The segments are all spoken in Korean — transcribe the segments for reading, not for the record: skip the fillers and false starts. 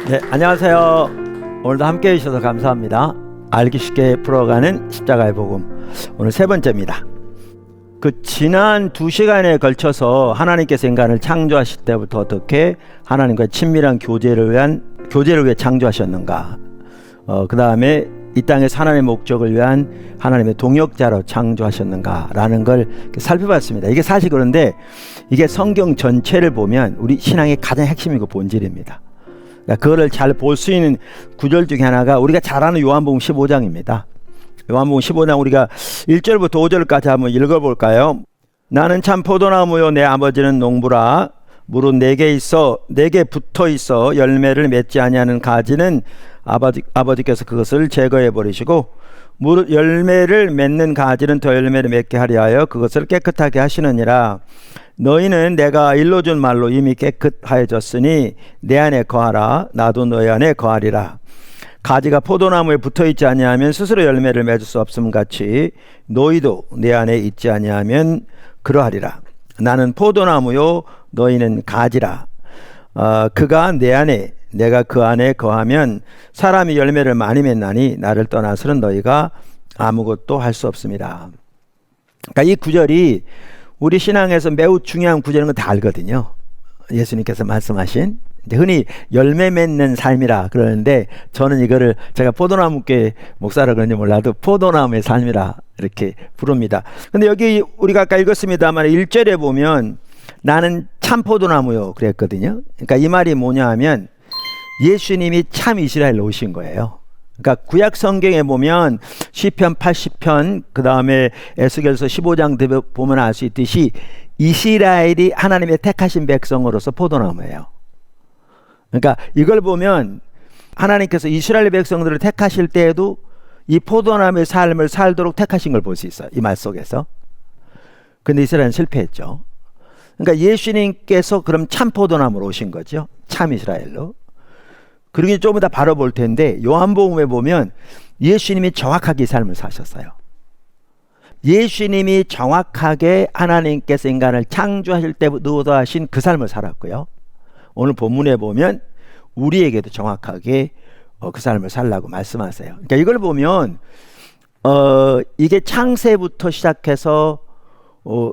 네, 안녕하세요. 오늘도 함께 해주셔서 감사합니다. 알기 쉽게 풀어가는 십자가의 복음, 오늘 세 번째입니다. 지난 2시간에 걸쳐서 하나님께서 인간을 창조하실 때부터 어떻게 하나님과의 친밀한 교제를 위해 창조하셨는가, 그 다음에 이 땅에서 하나님의 목적을 위한 하나님의 동역자로 창조하셨는가 라는 걸 살펴봤습니다. 이게 사실 그런데 이게 성경 전체를 보면 우리 신앙의 가장 핵심이고 본질입니다. 그거를 잘 볼 수 있는 구절 중에 하나가 우리가 잘 아는 요한복음 15장입니다. 요한복음 15장 우리가 1절부터 5절까지 한번 읽어볼까요? 나는 참 포도나무요 내 아버지는 농부라. 무릇 내게 붙어 있어 열매를 맺지 아니하는 가지는 아버지께서 그것을 제거해 버리시고, 무릇 열매를 맺는 가지는 더 열매를 맺게 하려 하여 그것을 깨끗하게 하시느니라. 너희는 내가 일러준 말로 이미 깨끗하여졌으니 내 안에 거하라. 나도 너희 안에 거하리라. 가지가 포도나무에 붙어있지 아니하면 스스로 열매를 맺을 수 없음 같이 너희도 내 안에 있지 아니하면 그러하리라. 나는 포도나무요 너희는 가지라. 그가 내 안에 내가 그 안에 거하면 사람이 열매를 많이 맺나니 나를 떠나서는 너희가 아무것도 할 수 없습니다. 그러니까 이 구절이 우리 신앙에서 매우 중요한 구절인 건 다 알거든요. 예수님께서 말씀하신, 흔히 열매 맺는 삶이라 그러는데, 저는 이거를 제가 포도나무께 목사라 그런지 몰라도 포도나무의 삶이라 이렇게 부릅니다. 근데 여기 우리가 아까 읽었습니다만 1절에 보면 나는 참 포도나무요 그랬거든요. 그러니까 이 말이 뭐냐 하면 예수님이 참 이스라엘로 오신 거예요. 그러니까 구약 성경에 보면 시편 80편, 그 다음에 에스겔서 15장 보면 알 수 있듯이 이스라엘이 하나님의 택하신 백성으로서 포도나무예요. 그러니까 이걸 보면 하나님께서 이스라엘 백성들을 택하실 때에도 이 포도나무의 삶을 살도록 택하신 걸 볼 수 있어요. 이 말 속에서. 근데 이스라엘은 실패했죠. 그러니까 예수님께서 그럼 참 포도나무로 오신 거죠. 참 이스라엘로. 그러기 조금 더 바로 볼 텐데, 요한복음에 보면 예수님이 정확하게 이 삶을 사셨어요. 예수님이 정확하게 하나님께서 인간을 창조하실 때부터 하신 그 삶을 살았고요. 오늘 본문에 보면 우리에게도 정확하게 그 삶을 살라고 말씀하세요. 그러니까 이걸 보면 이게 창세부터 시작해서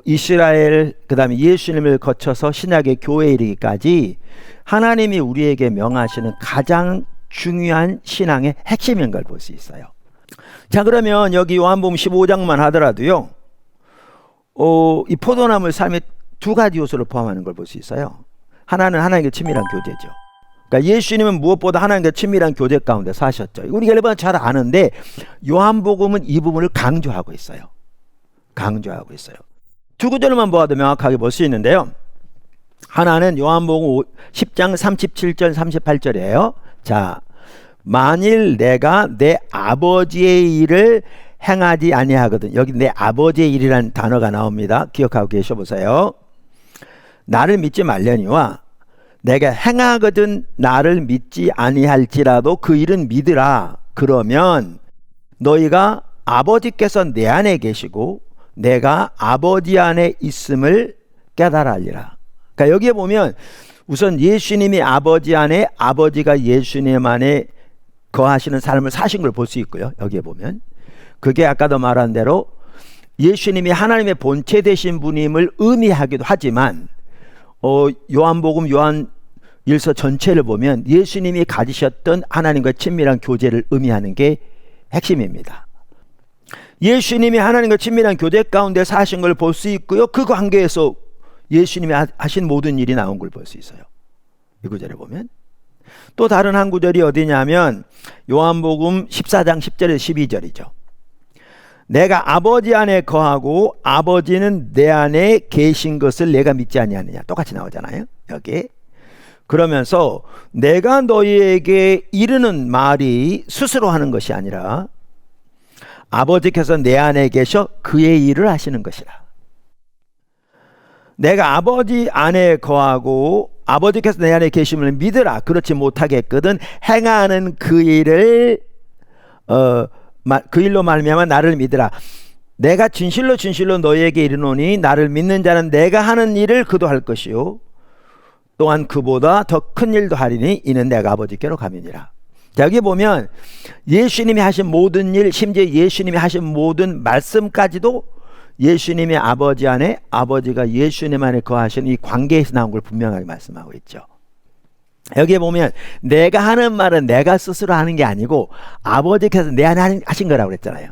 이스라엘, 그 다음에 예수님을 거쳐서 신약의 교회에 이르기까지 하나님이 우리에게 명하시는 가장 중요한 신앙의 핵심인 걸 볼 수 있어요. 자, 그러면 여기 요한복음 15장만 하더라도요, 이 포도나무의 삶에 두 가지 요소를 포함하는 걸 볼 수 있어요. 하나는 하나님과 친밀한 교제죠. 그러니까 예수님은 무엇보다 하나님과 친밀한 교제 가운데 사셨죠. 우리가 여러분 잘 아는데 요한복음은 이 부분을 강조하고 있어요. 강조하고 있어요. 두 구절만 보아도 명확하게 볼 수 있는데요. 하나는 요한복음 10장 37절 38절이에요. 자, 만일 내가 내 아버지의 일을 행하지 아니하거든. 여기 내 아버지의 일이라는 단어가 나옵니다. 기억하고 계셔보세요. 나를 믿지 말려니와 내가 행하거든 나를 믿지 아니할지라도 그 일은 믿으라. 그러면 너희가 아버지께서 내 안에 계시고 내가 아버지 안에 있음을 깨달아 알리라. 그러니까 여기에 보면 우선 예수님이 아버지 안에, 아버지가 예수님 안에 거하시는 삶을 사신 걸 볼 수 있고요. 여기에 보면 그게 아까도 말한 대로 예수님이 하나님의 본체 되신 분임을 의미하기도 하지만 요한복음 요한일서 전체를 보면 예수님이 가지셨던 하나님과 친밀한 교제를 의미하는 게 핵심입니다. 예수님이 하나님과 친밀한 교제 가운데 사신 걸 볼 수 있고요. 그 관계에서 예수님이 하신 모든 일이 나온 걸 볼 수 있어요. 이 구절에 보면. 또 다른 한 구절이 어디냐면 요한복음 14장 10절에서 12절이죠. 내가 아버지 안에 거하고 아버지는 내 안에 계신 것을 내가 믿지 아니하느냐. 똑같이 나오잖아요. 여기. 그러면서 내가 너희에게 이르는 말이 스스로 하는 것이 아니라 아버지께서 내 안에 계셔 그의 일을 하시는 것이라. 내가 아버지 안에 거하고 아버지께서 내 안에 계심을 믿으라. 그렇지 못하겠거든 행하는 그 일을 그 일로 말미암아 나를 믿으라. 내가 진실로 진실로 너희에게 이르노니 나를 믿는 자는 내가 하는 일을 그도 할 것이요 또한 그보다 더 큰 일도 하리니 이는 내가 아버지께로 가미니라. 자, 여기 보면 예수님이 하신 모든 일, 심지어 예수님이 하신 모든 말씀까지도 예수님의 아버지 안에, 아버지가 예수님 안에 거하신 이 관계에서 나온 걸 분명하게 말씀하고 있죠. 여기에 보면 내가 하는 말은 내가 스스로 하는 게 아니고 아버지께서 내 안에 하신 거라고 그랬잖아요.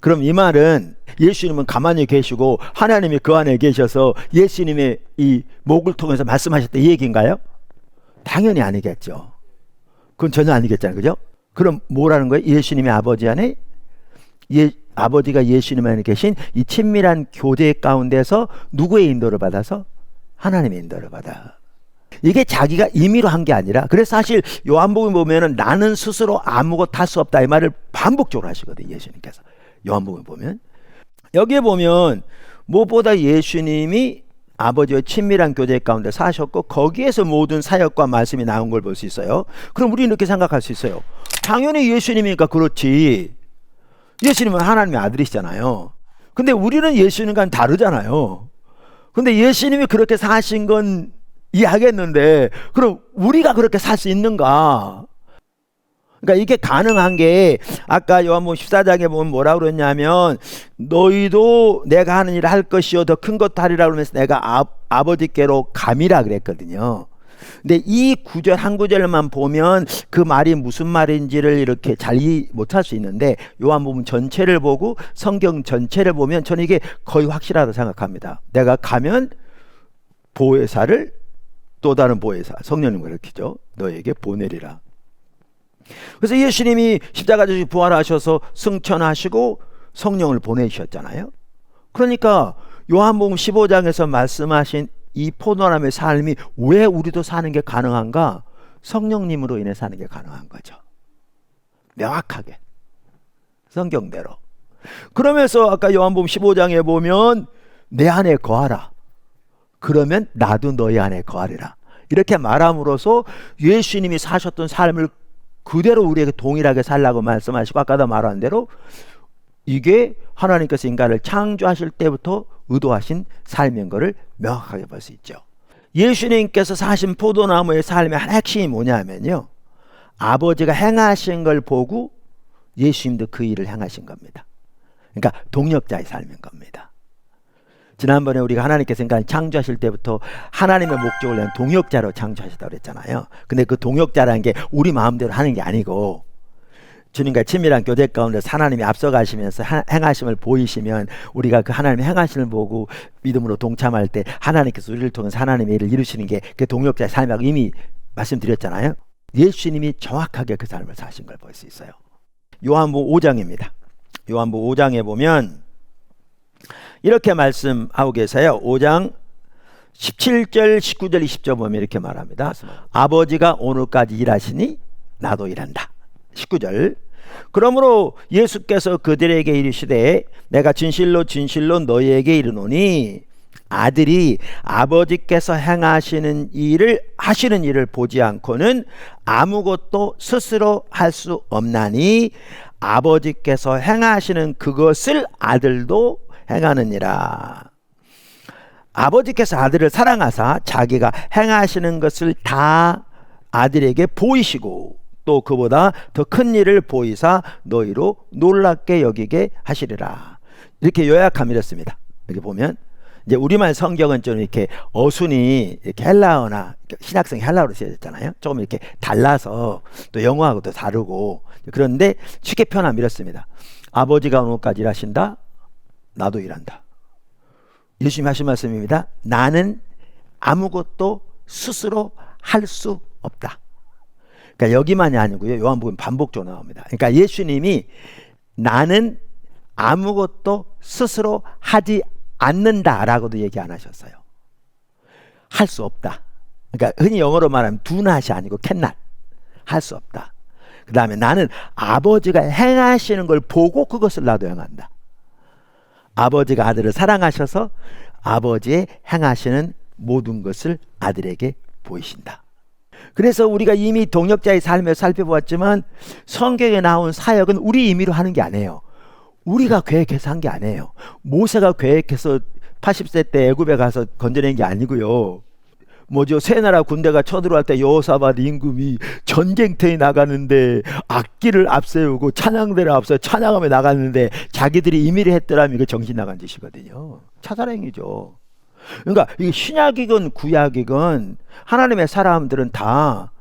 그럼 이 말은 예수님은 가만히 계시고 하나님이 그 안에 계셔서 예수님의 이 목을 통해서 말씀하셨다 이 얘기인가요? 당연히 아니겠죠. 그건 전혀 아니겠잖아요. 그죠? 그럼 뭐라는 거예요? 예수님의 아버지 안에 아버지가 예수님 안에 계신 이 친밀한 교제 가운데서 누구의 인도를 받아서? 하나님의 인도를 받아. 이게 자기가 임의로 한 게 아니라, 그래서 사실 요한복음 보면은 나는 스스로 아무것도 할 수 없다 이 말을 반복적으로 하시거든요. 예수님께서 요한복음 보면, 여기에 보면 무엇보다 예수님이 아버지와 친밀한 교제 가운데 사셨고 거기에서 모든 사역과 말씀이 나온 걸 볼 수 있어요. 그럼 우리는 이렇게 생각할 수 있어요. 당연히 예수님이니까 그렇지. 예수님은 하나님의 아들이시잖아요. 근데 우리는 예수님과는 다르잖아요. 근데 예수님이 그렇게 사신 건 이해하겠는데 그럼 우리가 그렇게 살 수 있는가? 그러니까 이게 가능한 게 아까 요한복음 14장에 보면 뭐라고 그랬냐면 너희도 내가 하는 일을 할 것이요 더 큰 것도 하리라 그러면서 내가 아버지께로 감이라 그랬거든요. 근데 이 구절 한 구절만 보면 그 말이 무슨 말인지를 이렇게 잘 이해 못할 수 있는데 요한복음 전체를 보고 성경 전체를 보면 저는 이게 거의 확실하다고 생각합니다. 내가 가면 보혜사를 또 다른 보혜사 성령님을 가르치죠. 너에게 보내리라. 그래서 예수님이 십자가 지시고 부활하셔서 승천하시고 성령을 보내주셨잖아요. 그러니까 요한복음 15장에서 말씀하신 이 포도나무의 삶이 왜 우리도 사는 게 가능한가? 성령님으로 인해 사는 게 가능한 거죠. 명확하게 성경대로. 그러면서 아까 요한복음 15장에 보면 내 안에 거하라. 그러면 나도 너희 안에 거하리라. 이렇게 말함으로써 예수님이 사셨던 삶을 그대로 우리에게 동일하게 살라고 말씀하시고 아까도 말한 대로 이게 하나님께서 인간을 창조하실 때부터 의도하신 삶인 것을 명확하게 볼 수 있죠. 예수님께서 사신 포도나무의 삶의 한 핵심이 뭐냐면요, 아버지가 행하신 걸 보고 예수님도 그 일을 행하신 겁니다. 그러니까 동력자의 삶인 겁니다. 지난번에 우리가 하나님께서 인간을 창조하실 때부터 하나님의 목적을 위한 동역자로 창조하셨다고 그랬잖아요. 근데 그 동역자라는 게 우리 마음대로 하는 게 아니고 주님과 친밀한 교제 가운데 하나님이 앞서가시면서 행하심을 보이시면 우리가 그 하나님의 행하심을 보고 믿음으로 동참할 때 하나님께서 우리를 통해서 하나님의 일을 이루시는 게 그 동역자의 삶이라고 이미 말씀드렸잖아요. 예수님이 정확하게 그 삶을 사신 걸 볼 수 있어요. 요한복음 5장입니다. 요한복음 5장에 보면 이렇게 말씀하고 계세요. 5장 17절 19절 20절 보면 이렇게 말합니다. 아버지가 오늘까지 일하시니 나도 일한다. 19절 그러므로 예수께서 그들에게 이르시되 내가 진실로 진실로 너희에게 이르노니 아들이 아버지께서 행하시는 일을 하시는 일을 보지 않고는 아무것도 스스로 할 수 없나니 아버지께서 행하시는 그것을 아들도 행하느니라. 아버지께서 아들을 사랑하사 자기가 행하시는 것을 다 아들에게 보이시고 또 그보다 더 큰 일을 보이사 너희로 놀랍게 여기게 하시리라. 이렇게 요약하면 이렇습니다. 여기 보면 이제 우리말 성경은 좀 이렇게 어순이 이렇게 헬라어나 신학성 헬라어로 쓰여졌잖아요. 조금 이렇게 달라서 또 영어하고도 다르고 그런데 쉽게 표현하면 이렇습니다. 아버지가 오늘까지 일하신다. 나도 일한다. 예수님이 하신 말씀입니다. 나는 아무것도 스스로 할 수 없다. 그러니까 여기만이 아니고요. 요한복음 반복적으로 나옵니다. 그러니까 예수님이 나는 아무것도 스스로 하지 않는다라고도 얘기 안 하셨어요. 할 수 없다. 그러니까 흔히 영어로 말하면 do not이 아니고 cannot. 할 수 없다. 그 다음에 나는 아버지가 행하시는 걸 보고 그것을 나도 행한다. 아버지가 아들을 사랑하셔서 아버지의 행하시는 모든 것을 아들에게 보이신다. 그래서 우리가 이미 동역자의 삶을 살펴보았지만 성경에 나온 사역은 우리 임의로 하는 게 아니에요. 우리가 계획해서 한 게 아니에요. 모세가 계획해서 80세 때 애굽에 가서 건져낸 게 아니고요. 뭐죠? 새 나라 군대가 쳐들어갈 때 여호사밧 임금이 전쟁터에 나가는데 악기를 앞세우고 찬양대를 앞서 찬양하며 나갔는데 자기들이 임의를 했더라면 이거 정신 나간 짓이거든요. 차살행위죠. 그러니까 이 신약이건 구약이건 하나님의 사람들은 다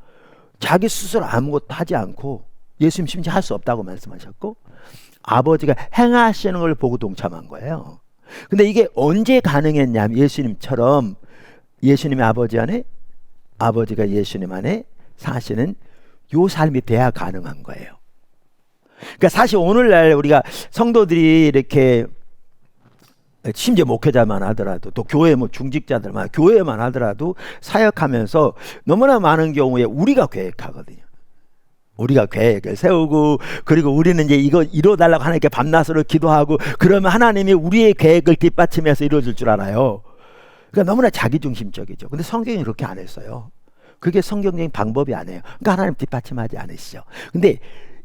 자기 스스로 아무것도 하지 않고, 예수님 심지어 할 수 없다고 말씀하셨고 아버지가 행하시는 걸 보고 동참한 거예요. 근데 이게 언제 가능했냐면 예수님처럼 예수님의 아버지 안에, 아버지가 예수님 안에 사시는 요 삶이 돼야 가능한 거예요. 그러니까 사실 오늘날 우리가 성도들이 이렇게 심지어 목회자만 하더라도 또 교회 뭐 중직자들만 교회만 하더라도 사역하면서 너무나 많은 경우에 우리가 계획하거든요. 우리가 계획을 세우고, 그리고 우리는 이제 이거 이뤄달라고 하나님께 밤낮으로 기도하고, 그러면 하나님이 우리의 계획을 뒷받침해서 이루어질 줄 알아요. 그러니까 너무나 자기중심적이죠. 근데 성경이 그렇게 안 했어요. 그게 성경적인 방법이 아니에요. 그러니까 하나님 뒷받침하지 않으시죠. 근데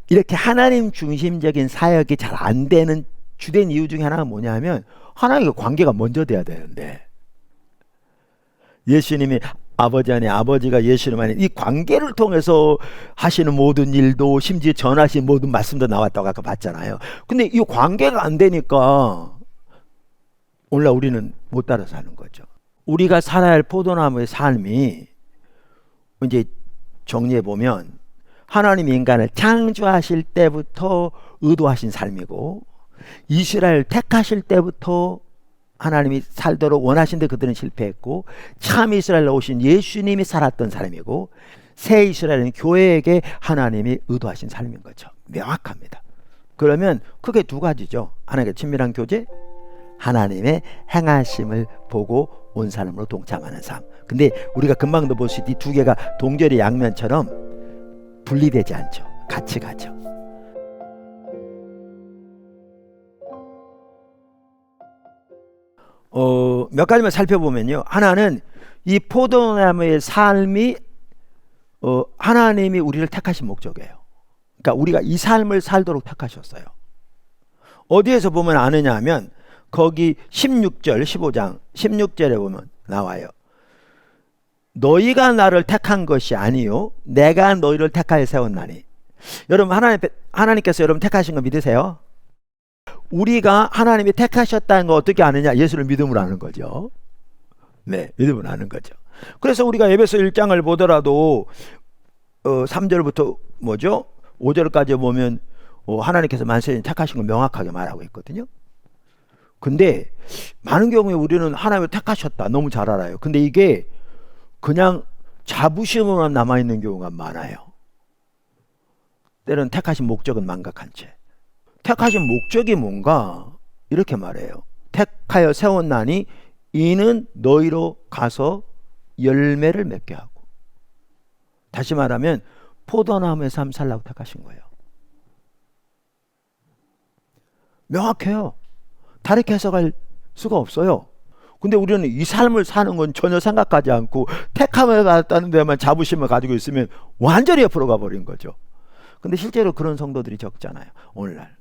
이렇게 하나님 중심적인 사역이 잘 안 되는 주된 이유 중에 하나가 뭐냐면 하나님과 관계가 먼저 돼야 되는데, 예수님이 아버지 안에, 아버지가 예수님 안에, 이 관계를 통해서 하시는 모든 일도, 심지어 전하신 모든 말씀도 나왔다고 아까 봤잖아요. 근데 이 관계가 안 되니까 오늘날 우리는 못 따라 사는 거죠. 우리가 살아야 할 포도나무의 삶이 이제 정리해 보면 하나님이 인간을 창조하실 때부터 의도하신 삶이고, 이스라엘 택하실 때부터 하나님이 살도록 원하신데 그들은 실패했고, 참 이스라엘로 오신 예수님이 살았던 삶이고, 새 이스라엘은 교회에게 하나님이 의도하신 삶인 거죠. 명확합니다. 그러면 크게 두 가지죠. 하나님과 친밀한 교제, 하나님의 행하심을 보고 온 삶으로 동참하는 삶. 근데 우리가 금방도 볼 수 있듯이 두 개가 동절의 양면처럼 분리되지 않죠. 같이 가죠. 몇 가지만 살펴보면요. 하나는 이 포도나무의 삶이 하나님이 우리를 택하신 목적이에요. 그러니까 우리가 이 삶을 살도록 택하셨어요. 어디에서 보면 아느냐 하면 거기 16절 15장 16절에 보면 나와요. 너희가 나를 택한 것이 아니요 내가 너희를 택하여 세웠나니. 여러분 하나님께서 여러분 택하신 거 믿으세요? 우리가 하나님이 택하셨다는 거 어떻게 아느냐? 예수를 믿음으로 아는 거죠. 네, 믿음으로 아는 거죠. 그래서 우리가 에베소 1장을 보더라도 3절부터 뭐죠? 5절까지 보면 하나님께서 만세인 택하신 걸 명확하게 말하고 있거든요. 근데 많은 경우에 우리는 하나님을 택하셨다 너무 잘 알아요. 근데 이게 그냥 자부심으로만 남아있는 경우가 많아요. 때로는 택하신 목적은 망각한 채. 택하신 목적이 뭔가 이렇게 말해요. 택하여 세웠나니 이는 너희로 가서 열매를 맺게 하고. 다시 말하면 포도나무의 삶 살라고 택하신 거예요. 명확해요. 다르게 해석할 수가 없어요. 근데 우리는 이 삶을 사는 건 전혀 생각하지 않고 택함을 받았다는 데만 자부심을 가지고 있으면 완전히 옆으로 가버린 거죠. 근데 실제로 그런 성도들이 적잖아요, 오늘날.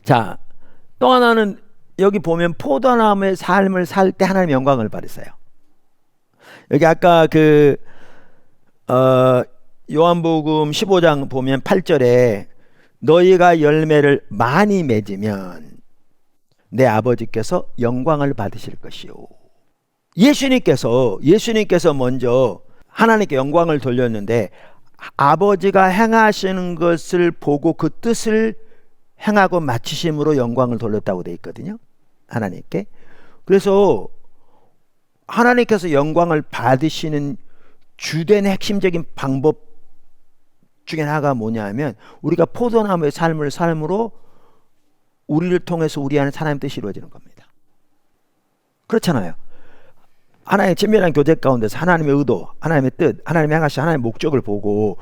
자, 또 하나는 여기 보면 포도나무의 삶을 살 때 하나님 영광을 받으세요. 여기 아까 요한복음 15장 보면 8절에 너희가 열매를 많이 맺으면 내 아버지께서 영광을 받으실 것이요. 예수님께서 먼저 하나님께 영광을 돌렸는데 아버지가 행하시는 것을 보고 그 뜻을 행하고 마치심으로 영광을 돌렸다고 되어 있거든요, 하나님께. 그래서 하나님께서 영광을 받으시는 주된 핵심적인 방법 중에 하나가 뭐냐면 우리가 포도나무의 삶을 삶으로 우리를 통해서 우리 안에 하나님의 뜻이 이루어지는 겁니다. 그렇잖아요. 하나님의 친밀한 교제 가운데서 하나님의 의도, 하나님의 뜻, 하나님의 행하신 하나님의 목적을 보고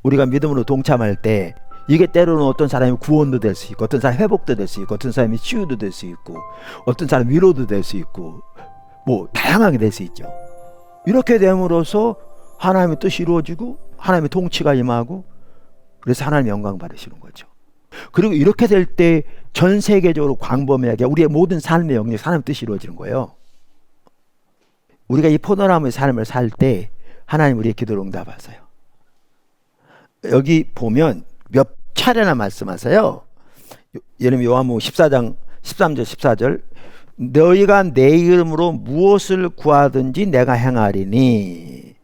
우리가 믿음으로 동참할 때 이게 때로는 어떤 사람이 구원도 될 수 있고, 어떤 사람이 회복도 될 수 있고, 어떤 사람이 치유도 될 수 있고, 어떤 사람이 위로도 될 수 있고, 뭐 다양하게 될 수 있죠. 이렇게 됨으로써 하나님의 뜻이 이루어지고 하나님의 통치가 임하고, 그래서 하나님의 영광 받으시는 거죠. 그리고 이렇게 될 때 전 세계적으로 광범위하게 우리의 모든 삶의 영역에 하나님의 뜻이 이루어지는 거예요. 우리가 이 포도나무의 삶을 살 때 하나님 우리의 기도를 응답하세요. 여기 보면 몇 차례나 말씀하세요. 예를 들면 요한복음 14장 13절 14절 너희가 내 이름으로 무엇을 구하든지 내가 행하리니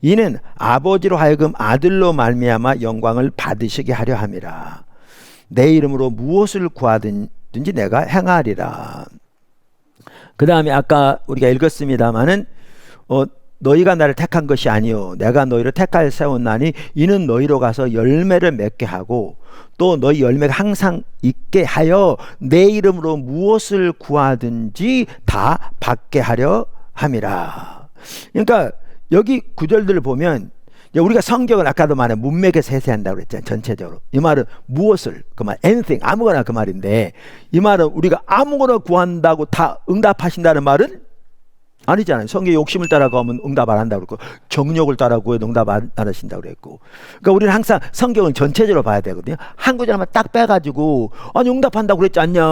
이는 아버지로 하여금 아들로 말미암아 영광을 받으시게 하려 함이라. 내 이름으로 무엇을 구하든지 내가 행하리라. 그 다음에 아까 우리가 읽었습니다마는 너희가 나를 택한 것이 아니요 내가 너희를 택하여 세웠나니 이는 너희로 가서 열매를 맺게 하고 또 너희 열매가 항상 있게 하여 내 이름으로 무엇을 구하든지 다 받게 하려 함이라. 그러니까 여기 구절들을 보면 우리가 성경을 아까도 말해 문맥에 세세한다고 그랬잖아요. 전체적으로 이 말은 무엇을 그 말 anything 아무거나 그 말인데 이 말은 우리가 아무거나 구한다고 다 응답하신다는 말은 아니잖아요. 성경 욕심을 따라 구하면 응답 안 한다고 그랬고 정욕을 따라 구해도 응답 안 하신다고 그랬고 그러니까 우리는 항상 성경을 전체적으로 봐야 되거든요. 한 구절만 딱 빼가지고 아니 응답한다고 그랬지 않냐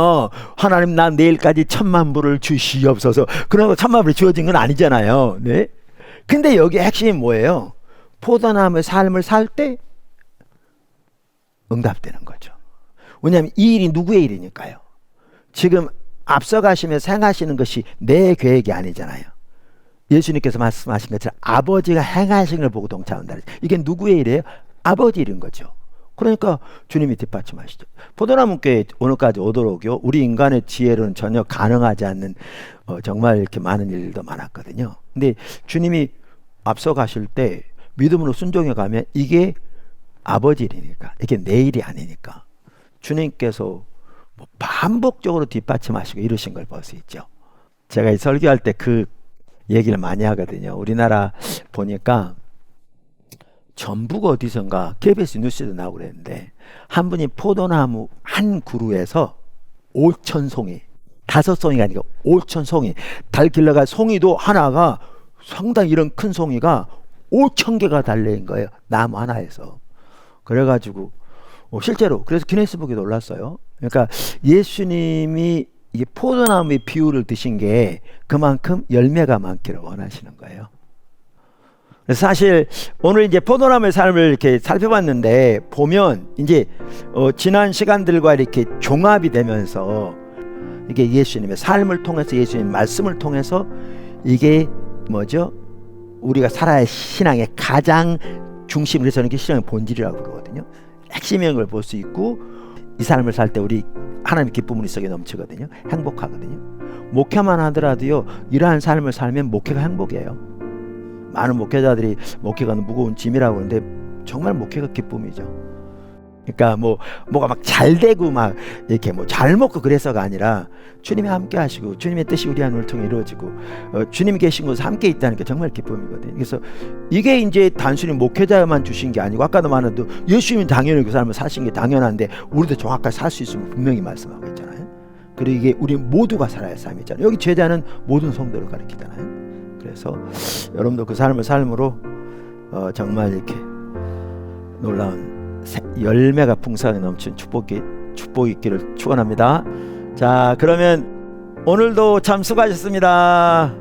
하나님 나 내일까지 1000만 불을 주시옵소서 그런 거 1000만 불이 주어진 건 아니잖아요. 네? 근데 여기 핵심이 뭐예요? 포도나무의 삶을 살 때 응답되는 거죠. 왜냐하면 이 일이 누구의 일이니까요. 지금 앞서가시면서 행하시는 것이 내 계획이 아니잖아요. 예수님께서 말씀하신 것처럼 아버지가 행하신 걸 보고 동참한다. 이게 누구의 일이에요? 아버지 일인 거죠. 그러니까 주님이 뒷받침하시죠. 포도나무께 오늘까지 오도록요 우리 인간의 지혜로는 전혀 가능하지 않는 정말 이렇게 많은 일도 많았거든요. 근데 주님이 앞서 가실 때 믿음으로 순종해 가면 이게 아버지 일이니까 이게 내 일이 아니니까 주님께서 반복적으로 뒷받침하시고 이러신 걸 볼 수 있죠. 제가 이 설교할 때 그 얘기를 많이 하거든요. 우리나라 보니까 전북 어디선가 KBS 뉴스에도 나오고 그랬는데 한 분이 포도나무 한 그루에서 5,000송이 5송이가 아니고 5,000송이 달 길러가 송이도 하나가 상당히 이런 큰 송이가 5,000개가 달려있는 거예요. 나무 하나에서. 그래가지고 실제로 그래서 기네스북에도 올랐어요. 그러니까 예수님이 이 포도나무의 비유를 드신 게 그만큼 열매가 많기를 원하시는 거예요. 그래서 사실 오늘 이제 포도나무의 삶을 이렇게 살펴봤는데 보면 이제 지난 시간들과 이렇게 종합이 되면서 이게 예수님의 삶을 통해서 예수님의 말씀을 통해서 이게 뭐죠? 우리가 살아야 신앙의 가장 중심으로 해서 이게 신앙의 본질이라고 그러거든요. 핵심인 걸 볼 수 있고 이 삶을 살 때 우리 하나님의 기쁨은 이 속에 넘치거든요. 행복하거든요. 목회만 하더라도요 이러한 삶을 살면 목회가 행복이에요. 많은 목회자들이 목회가 무거운 짐이라고 하는데 정말 목회가 기쁨이죠. 그러니까 뭐가 막 잘 되고 막 이렇게 뭐 잘 먹고 그래서가 아니라 주님이 함께 하시고 주님의 뜻이 우리 안을 통해 이루어지고 주님이 계신 곳에 함께 있다는 게 정말 기쁨이거든요. 그래서 이게 이제 단순히 목회자만 주신 게 아니고 아까도 말했도 예수님이 당연히 그 삶을 사신 게 당연한데 우리도 정확하게 살 수 있으면 분명히 말씀하고 있잖아요. 그리고 이게 우리 모두가 살아야 할 삶이잖아요. 여기 제자는 모든 성도를 가리키잖아요. 그래서 여러분도 그 삶을 삶으로 정말 이렇게 놀라운 열매가 풍성하게 넘친 축복이 있기를 축원합니다. 자, 그러면 오늘도 참 수고하셨습니다.